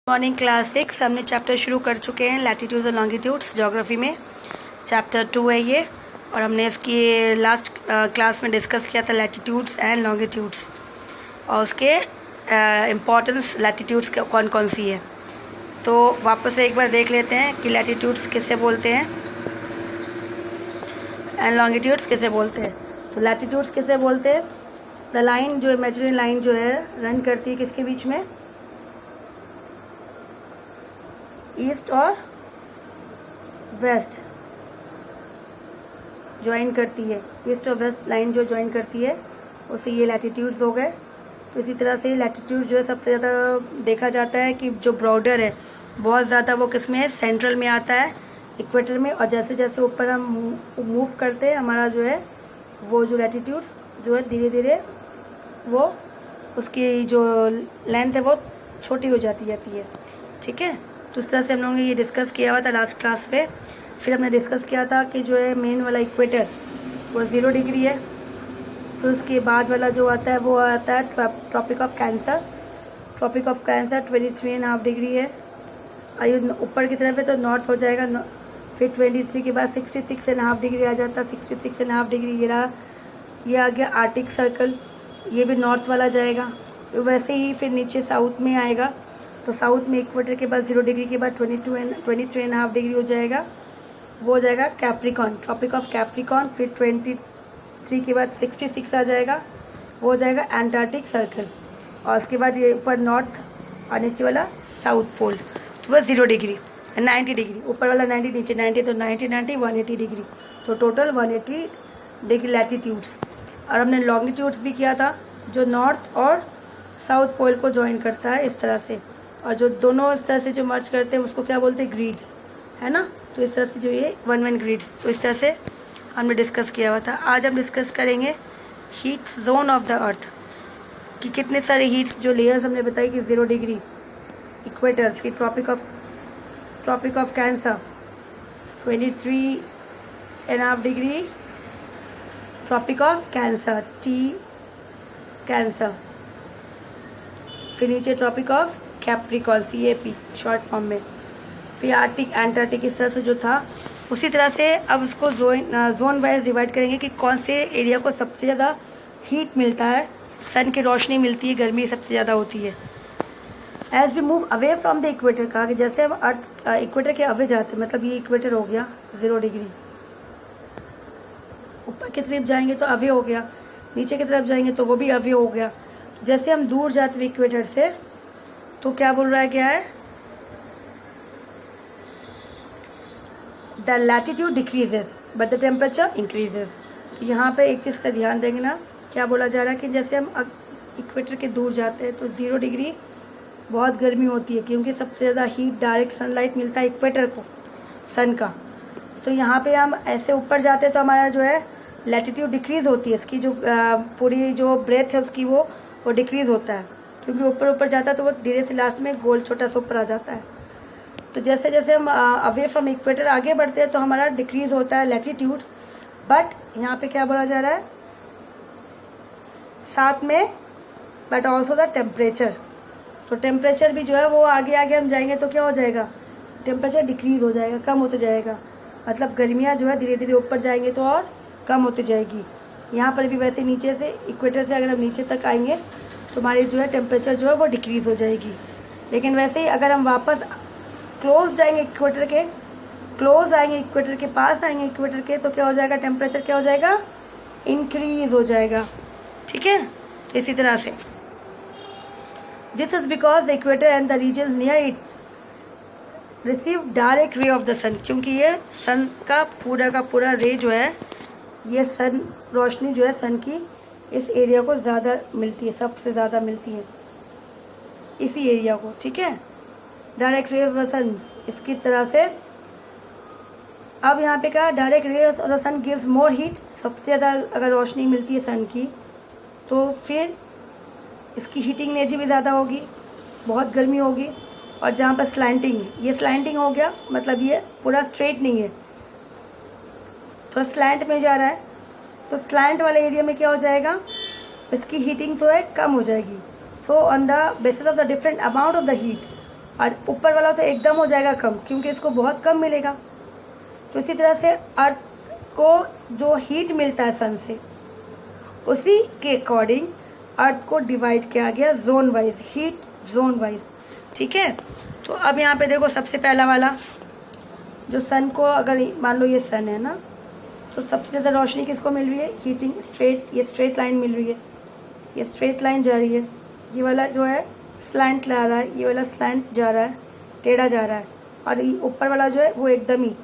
Morning class 6 हमने chapter शुरू कर चुके हैं लैटिट्यूड्स और लॉन्गिट्यूड्स ज्योग्राफी में। चैप्टर 2 है ये, और हमने इसकी लास्ट क्लास में डिस्कस किया था लैटिट्यूड्स एंड लॉन्गिट्यूड्स और उसके इम्पॉर्टेंस लैटिट्यूड्स कौन कौन सी है। तो वापस से एक बार देख लेते हैं कि लैटिट्यूड्स किसे बोलते हैं एंड लॉन्गिट्यूड्स किसे बोलते हैं। तो लैटिट्यूड्स किसे बोलते हैं? द लाइन जो इमेजिनरी लाइन जो है रन करती है किसके बीच में? ईस्ट और वेस्ट ज्वाइन करती है। ईस्ट और वेस्ट लाइन जो ज्वाइन करती है उसे ये लैटिट्यूड्स हो गए। तो इसी तरह से लैटिट्यूड जो है सबसे ज़्यादा देखा जाता है कि जो बॉर्डर है बहुत ज़्यादा वो किस में है? सेंट्रल में आता है, इक्वेटर में। और जैसे जैसे ऊपर हम मूव करते हैं हमारा जो है वो जो लैटिट्यूड्स जो है धीरे धीरे वो उसकी जो लेंथ है वो छोटी हो जाती है। ठीक है, तो इस तरह से हम लोगों ने ये डिस्कस किया हुआ था लास्ट क्लास पे। फिर हमने डिस्कस किया था कि जो है मेन वाला इक्वेटर वो 0 डिग्री है। फिर उसके बाद वाला जो आता है वो आता है tropic of cancer. Tropic of cancer 23.5 degree है। और ये ऊपर की तरफ है तो नॉर्थ हो जाएगा। फिर 23 के बाद 66.5 डिग्री आ जाता है। 66.5 डिग्री ये आ गया आर्टिक सर्कल, ये भी नॉर्थ वाला जाएगा। वैसे ही फिर नीचे साउथ में आएगा, तो साउथ में इक्वेटर के बाद 0 डिग्री के बाद 23.5 डिग्री हो जाएगा, वो हो जाएगा कैप्रिकॉन, ट्रॉपिक ऑफ कैप्रिकॉन। फिर 23 के बाद 66 आ जाएगा, वो हो जाएगा एंटार्क्टिक सर्कल। और उसके बाद ये ऊपर नॉर्थ और नीचे वाला साउथ पोल, तो वह 0 डिग्री 90 डिग्री। ऊपर वाला 90, नीचे 90, तो 90 180 डिग्री। तो टोटल 180 डिग्री लैटिट्यूड्स। और हमने लॉन्गिट्यूड्स भी किया था जो नॉर्थ और साउथ पोल को ज्वाइन करता है इस तरह से। और जो दोनों इस तरह से जो मर्ज करते हैं उसको क्या बोलते हैं? ग्रिड्स, है ना। तो इस तरह से जो ये 1 ग्रिड्स, तो इस तरह से हमने डिस्कस किया हुआ था। आज हम डिस्कस करेंगे हीट जोन ऑफ द अर्थ कि कितने सारे हीट्स जो लेयर्स हमने बताई कि 0 डिग्री इक्वेटर, फिर tropic of cancer 23.5 degree, tropic of cancer cancer, फिर नीचे tropic of Capricorn CAP short form में, फिर आर्टिक एंटार्क्टिक। इस तरह से जो था उसी तरह से अब इसको जोन वाइज डिवाइड करेंगे कि कौन से एरिया को सबसे ज़्यादा हीट मिलता है, सन की रोशनी मिलती है, गर्मी सबसे ज़्यादा होती है। As we move away from the equator, कहा कि जैसे हम अर्थ इक्वेटर के अवे जाते हैं, मतलब ये इक्वेटर हो गया 0 डिग्री, ऊपर की तरफ जाएंगे तो अवे हो गया, नीचे की तरफ जाएंगे तो वो भी अवे हो गया। जैसे हम दूर जाते हैं इक्वेटर से तो क्या बोल रहा है, क्या है? The latitude decreases but the temperature increases. यहाँ पे एक चीज़ का ध्यान देंगे ना, क्या बोला जा रहा है कि जैसे हम इक्वेटर के दूर जाते हैं तो 0 डिग्री बहुत गर्मी होती है, क्योंकि सबसे ज़्यादा हीट डायरेक्ट सनलाइट मिलता है इक्वेटर को, सन का। तो यहाँ पे हम ऐसे ऊपर जाते हैं तो हमारा जो है लैटिट्यूड डिक्रीज होती है, इसकी जो पूरी जो ब्रेथ है उसकी वो डिक्रीज होता है, क्योंकि ऊपर जाता है तो वो धीरे से लास्ट में गोल छोटा सा ऊपर आ जाता है। तो जैसे जैसे हम अवे फ्रॉम इक्वेटर आगे बढ़ते हैं तो हमारा डिक्रीज होता है लैटिट्यूड्स। बट यहाँ पे क्या बोला जा रहा है साथ में, बट ऑल्सो द टेम्परेचर। तो टेम्परेचर भी जो है वो आगे आगे हम जाएंगे तो क्या हो जाएगा? टेम्परेचर डिक्रीज हो जाएगा, कम होते जाएगा। मतलब गर्मियाँ जो है धीरे धीरे ऊपर जाएंगे तो और कम होती जाएगी। यहाँ पर भी वैसे नीचे से इक्वेटर से अगर हम नीचे तक आएंगे तो हमारी जो है टेम्परेचर जो है वो डिक्रीज हो जाएगी। लेकिन वैसे ही अगर हम वापस क्लोज जाएंगे इक्वेटर के, क्लोज आएंगे इक्वेटर के पास आएंगे इक्वेटर के, तो क्या हो जाएगा? टेम्परेचर क्या हो जाएगा? इंक्रीज हो जाएगा। ठीक है, तो इसी तरह से this is because the equator and the region near it receive direct ray of the sun, क्योंकि ये सन का पूरा रे जो है, ये सन रोशनी जो है सन की इस एरिया को ज़्यादा मिलती है, सबसे ज़्यादा मिलती है इसी एरिया को। ठीक है, डायरेक्ट रे ऑफ द सन इसकी तरह से। अब यहाँ पे क्या? Direct ray of the sun gives more heat, सबसे ज़्यादा अगर रोशनी मिलती है सन की तो फिर इसकी हीटिंग एनर्जी भी ज़्यादा होगी, बहुत गर्मी होगी। और जहाँ पर स्लैंटिंग है, ये स्लैंटिंग हो गया, मतलब ये पूरा स्ट्रेट नहीं है, थोड़ा स्लैंट में जा रहा है, तो स्लैंट वाले एरिया में क्या हो जाएगा? इसकी हीटिंग तो है कम हो जाएगी। So on the basis of the different amount of the heat और ऊपर वाला तो एकदम हो जाएगा कम, क्योंकि इसको बहुत कम मिलेगा। तो इसी तरह से अर्थ को जो हीट मिलता है सन से, उसी के अकॉर्डिंग अर्थ को डिवाइड किया गया zone wise, heat zone wise. ठीक है, तो अब यहाँ पे देखो सबसे पहला वाला जो सन को, अगर मान लो ये सन है ना, तो सबसे ज़्यादा रोशनी किसको मिल रही है? हीटिंग स्ट्रेट, ये स्ट्रेट लाइन मिल रही है, ये स्ट्रेट लाइन जा रही है, ये वाला जो है स्लैंट ला रहा है, ये वाला स्लैंट जा रहा है, टेढ़ा जा रहा है, और ये ऊपर वाला जो है वो एकदम ही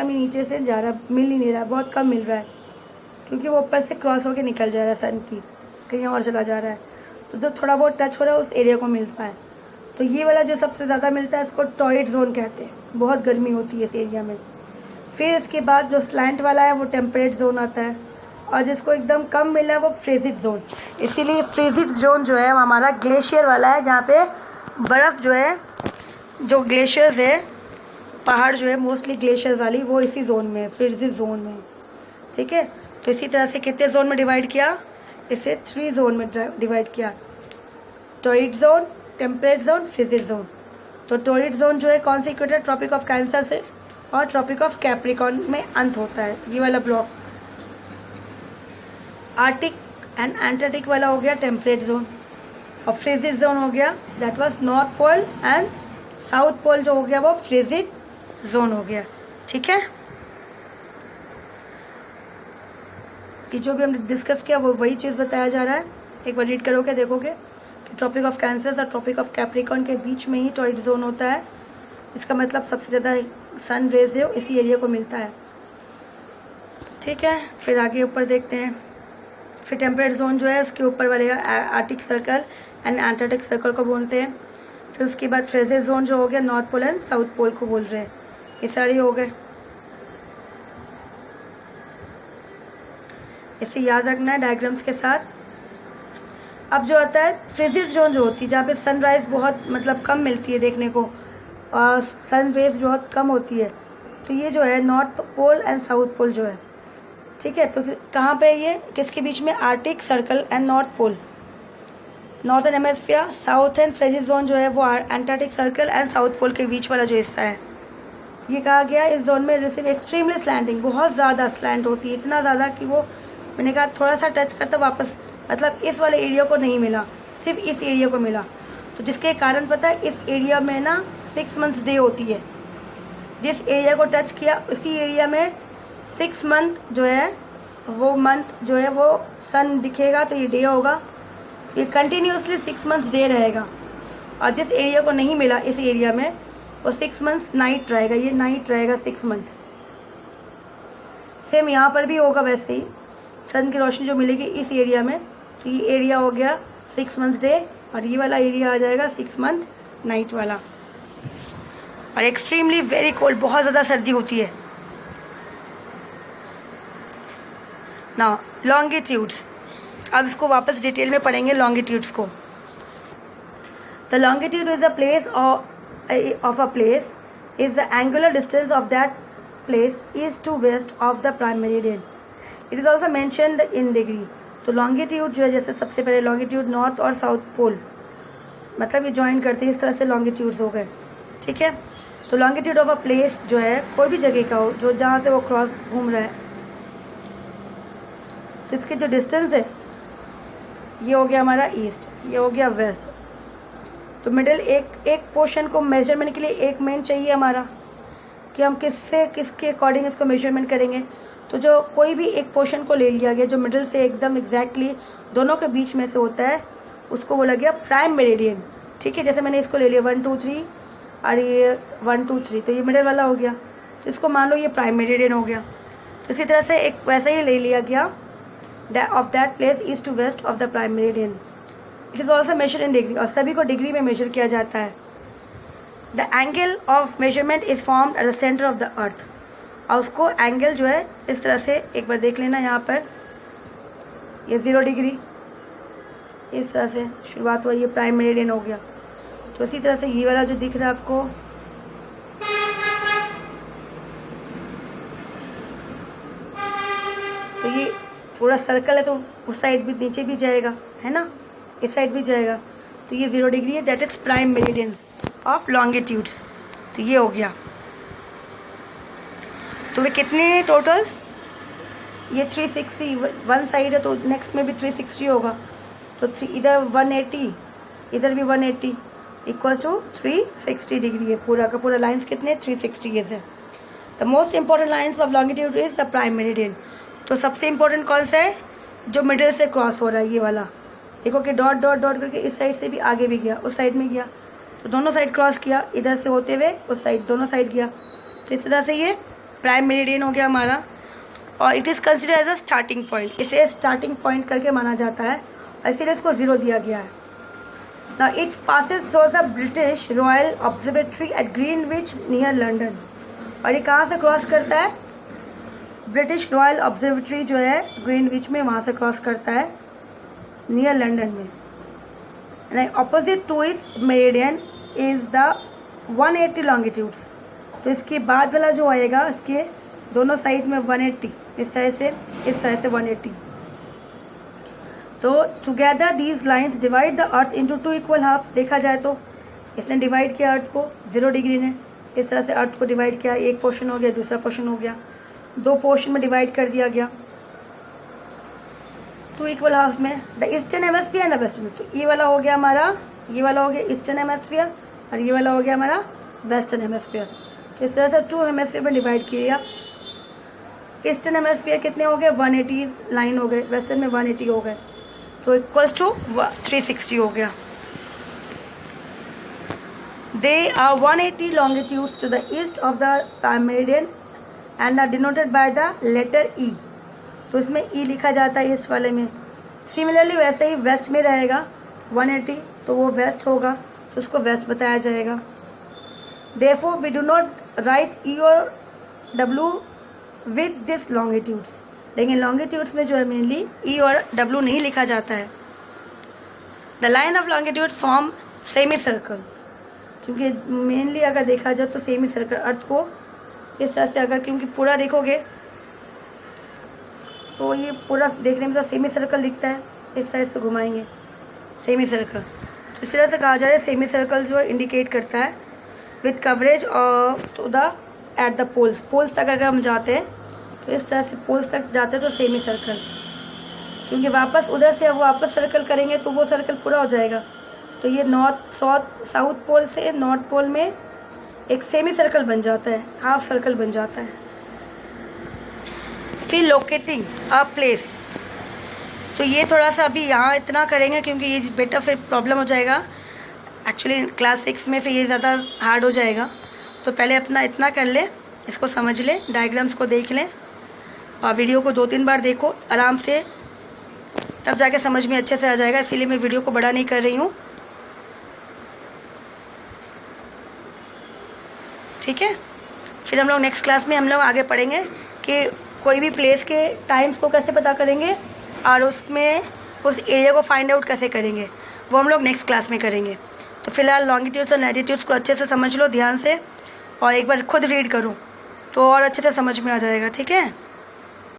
नीचे से जा रहा है, मिल ही नहीं रहा है, बहुत कम मिल रहा है, क्योंकि वो ऊपर से क्रॉस होकर निकल जा रहा है सन की, कहीं और चला जा रहा है। तो जो थोड़ा बहुत टच हो रहा है उस एरिया को मिलता है। तो ये वाला जो सबसे ज़्यादा मिलता है इसको टॉरिड जोन कहते हैं, बहुत गर्मी होती है इस एरिया में। फिर इसके बाद जो स्लैंट वाला है वो टेम्परेट जोन आता है, और जिसको एकदम कम मिला है वो फ्रीजिड जोन। इसीलिए फ्रीजिड जोन जो है वो हमारा ग्लेशियर वाला है, जहाँ पे बर्फ़ जो है, जो ग्लेशियर्स है, पहाड़ जो है मोस्टली ग्लेशियर्स वाली, वो इसी जोन में है, फ्रीजिड जोन में। ठीक है, तो इसी तरह से कितने जोन में डिवाइड किया? इसे 3 जोन में डिवाइड किया, torrid zone, temperate zone, frigid zone. तो टॉरिड जोन जो है कौन से इक्वेटर? ट्रॉपिक ऑफ कैंसर से और ट्रॉपिक ऑफ कैप्रिकॉर्न में अंत होता है, ये वाला ब्लॉक। आर्टिक एंड एंटार्क्टिक वाला हो गया टेम्परेट जोन, और फ्रीजिड जोन हो गया, that was North Pole and South Pole जो हो गया वो फ्रीजिड जोन हो गया। ठीक है, कि जो भी हमने डिस्कस किया वो वही चीज़ बताया जा रहा है। एक बार रीड करोगे देखोगे कि ट्रॉपिक ऑफ कैंसर और ट्रॉपिक ऑफ कैप्रिकॉर्न के बीच में ही टॉरिड जोन होता है। इसका मतलब सबसे ज़्यादा सन रेज है इसी एरिया को मिलता है। ठीक है, फिर आगे ऊपर देखते हैं। फिर टेम्परेट जोन जो है उसके ऊपर वाले Arctic circle and Antarctic circle को बोलते हैं। फिर उसके बाद फ्रीजिड जोन जो हो गया North Pole and South Pole को बोल रहे हैं। ये सारे हो गए, इसे याद रखना है डायग्राम्स के साथ। अब जो आता है फ्रीजिड जोन जो होती है, जहाँ पे सनराइज बहुत मतलब कम मिलती है देखने को, और सन रेज बहुत कम होती है, तो ये जो है North Pole and South Pole जो है। ठीक है, तो कहाँ पे ये किसके बीच में? Arctic circle and North Pole, northern hemisphere. South and frigid zone जो है वो Antarctic circle and South Pole के बीच वाला जो हिस्सा है। ये कहा गया इस जोन में रिसीव एक्सट्रीमली स्लैंटिंग, बहुत ज़्यादा स्लैंट होती है, इतना ज़्यादा कि वो, मैंने कहा थोड़ा सा टच करता वापस, मतलब इस वाले एरिया को नहीं मिला, सिर्फ इस एरिया को मिला। तो जिसके कारण पता है इस एरिया में ना 6 मंथ्स डे होती है। जिस एरिया को टच किया उसी एरिया में 6 मंथ जो है वो मंथ जो है वो सन दिखेगा, तो ये डे होगा। ये कंटिन्यूसली 6 मंथ्स डे रहेगा, और जिस एरिया को नहीं मिला इस एरिया में वो 6 मंथ्स नाइट रहेगा, ये नाइट रहेगा 6 मंथ। सेम यहाँ पर भी होगा वैसे ही, सन की रोशनी जो मिलेगी इस एरिया में, तो ये एरिया हो गया 6 मंथ्स डे, और ये वाला एरिया आ जाएगा 6 मंथ नाइट वाला। और एक्सट्रीमली वेरी कोल्ड, बहुत ज़्यादा सर्दी होती है ना। लॉन्गिट्यूड्स, अब इसको वापस डिटेल में पढ़ेंगे लॉन्गिट्यूड्स को। The longitude is the place of a place is the angular distance of that place east to west of the prime meridian. It is also mentioned in degree. तो longitude जो है, जैसे सबसे पहले longitude north और South Pole, मतलब ये join करते हैं, इस तरह से लॉन्गिट्यूड्स हो गए। ठीक है, तो लॉन्गिट्यूड ऑफ अ प्लेस जो है कोई भी जगह का हो जो जहाँ से वो क्रॉस घूम रहा है, तो इसकी जो डिस्टेंस है ये हो गया हमारा ईस्ट, ये हो गया वेस्ट। तो मिडिल एक पोर्शन को मेजरमेंट के लिए एक मेन चाहिए हमारा, कि हम किसके अकॉर्डिंग इसको मेजरमेंट करेंगे। तो जो कोई भी एक पोर्शन को ले लिया गया जो मिडिल से एकदम एग्जैक्टली दोनों के बीच में से होता है, उसको बोला गया प्राइम मेरिडियन। ठीक है, जैसे मैंने इसको ले लिया 1 2 3 और ये 1 2 3, तो ये मिडिल वाला हो गया, तो इसको मान लो ये प्राइम मेरिडियन हो गया। तो इसी तरह से एक वैसे ही ले लिया गया of that place east to west of the prime meridian. It is also measure in degree, और सभी को डिग्री में मेजर किया जाता है। The angle of measurement is formed at the centre of the earth, और उसको एंगल जो है इस तरह से एक बार देख लेना, यहाँ पर ये 0 डिग्री इस तरह से शुरुआत हुआ, ये प्राइम मेरिडियन हो गया। तो इसी तरह से ये वाला जो दिख रहा है आपको, तो ये पूरा सर्कल है, तो उस साइड भी नीचे भी जाएगा, है ना, इस साइड भी जाएगा, तो ये 0 डिग्री है, that is prime meridians. Of longitudes. तो ये हो गया। तो वे कितने टोटल्स, ये 360 वन साइड है तो नेक्स्ट में भी 360 होगा। तो इधर 180 इधर भी 180 इक्वल्स टू 360 डिग्री है। पूरा का पूरा लाइन्स कितने 360 के है। The most important lines of longitude is the prime meridian. तो सबसे इंपॉर्टेंट कौन सा है, जो मिडिल से क्रॉस हो रहा है, ये वाला। देखो कि डॉट डॉट डॉट करके इस साइड से भी आगे भी गया, उस साइड में गया, तो दोनों साइड क्रॉस किया, इधर से होते हुए उस साइड, दोनों साइड गया। तो इस तरह से ये प्राइम मेरिडियन हो गया हमारा। और it is consider as a starting point, इसे स्टार्टिंग पॉइंट करके माना जाता है, इसीलिए इसको 0 दिया गया है। Now it passes through the British Royal Observatory at Greenwich near London. और ये कहाँ से क्रॉस करता है, ब्रिटिश रॉयल ऑब्जर्वेटरी जो है ग्रीनविच में, वहाँ से क्रॉस करता है नियर लंदन में। Opposite to its meridian is the 180 longitudes. तो इसके बाद वाला जो आएगा, इसके दोनों साइड में 180, इस साइड से इस साइड से 180। तो together these lines divide the earth into 2 equal halves. देखा जाए तो इसने डिवाइड किया अर्थ को 0 डिग्री ने, इस तरह से अर्थ को डिवाइड किया, एक पोर्शन हो गया, दूसरा पोर्शन हो गया, 2 पोर्शन में डिवाइड कर दिया गया 2 इक्वल हाफ में। The eastern hemisphere and the western. तो ये वाला हो गया हमारा, ये वाला हो गया ईस्टर्न हेमिस्फीयर और ये वाला हो गया हमारा वेस्टर्न हेमिस्फीयर। तो इस तरह से 2 हेमिस्फीयर में डिवाइड किया। ईस्टर्न हेमिस्फीयर कितने हो गए 180 लाइन हो गए, वेस्टर्न में 180 हो गए, तो इक्वल्स टू 360 हो गया। They are 180 longitudes to the east of the prime meridian and are denoted by the letter E। तो इसमें E लिखा जाता है ईस्ट वाले में। सिमिलरली वैसे ही वेस्ट में रहेगा 180, तो वो वेस्ट होगा, तो उसको वेस्ट बताया जाएगा। Therefore we do not write E और W with this longitudes। लेकिन लॉन्गिट्यूड्स में जो है मेनली E और W नहीं लिखा जाता है। The line of longitude form semi circle, क्योंकि मेनली अगर देखा जाए तो सेमी सर्कल अर्थ को इस तरह से, अगर क्योंकि पूरा देखोगे तो ये पूरा देखने में तो सेमी सर्कल दिखता है, इस साइड से घुमाएंगे सेमी सर्कल। तो इस तरह से कहा जा रहा है सेमी सर्कल जो इंडिकेट करता है with coverage of to the at the poles. Poles तक अगर हम जाते हैं तो इस तरह से पोल्स तक जाते हैं तो सेमी सर्कल, क्योंकि वापस उधर से अब वापस सर्कल करेंगे तो वो सर्कल पूरा हो जाएगा। तो ये साउथ पोल से नॉर्थ पोल में एक सेमी सर्कल बन जाता है, हाफ सर्कल बन जाता है। फिर लोकेटिंग अ प्लेस, तो ये थोड़ा सा अभी यहाँ इतना करेंगे क्योंकि ये बेटा फिर प्रॉब्लम हो जाएगा। एक्चुअली क्लास 6 में फिर ये ज़्यादा हार्ड हो जाएगा। तो पहले अपना इतना कर ले, इसको समझ ले, डायग्राम्स को देख लें और वीडियो को 2-3 बार देखो आराम से, तब जाके समझ में अच्छे से आ जाएगा। इसीलिए मैं वीडियो को बड़ा नहीं कर रही हूँ, ठीक है। फिर हम लोग नेक्स्ट क्लास में हम लोग आगे पढ़ेंगे कि कोई भी प्लेस के टाइम्स को कैसे पता करेंगे और उसमें उस एरिया को फाइंड आउट कैसे करेंगे, वो हम लोग नेक्स्ट क्लास में करेंगे। तो फिलहाल लॉन्गिट्यूड्स और लैटिट्यूड्स को अच्छे से समझ लो ध्यान से, और एक बार खुद रीड करो तो और अच्छे से समझ में आ जाएगा, ठीक है।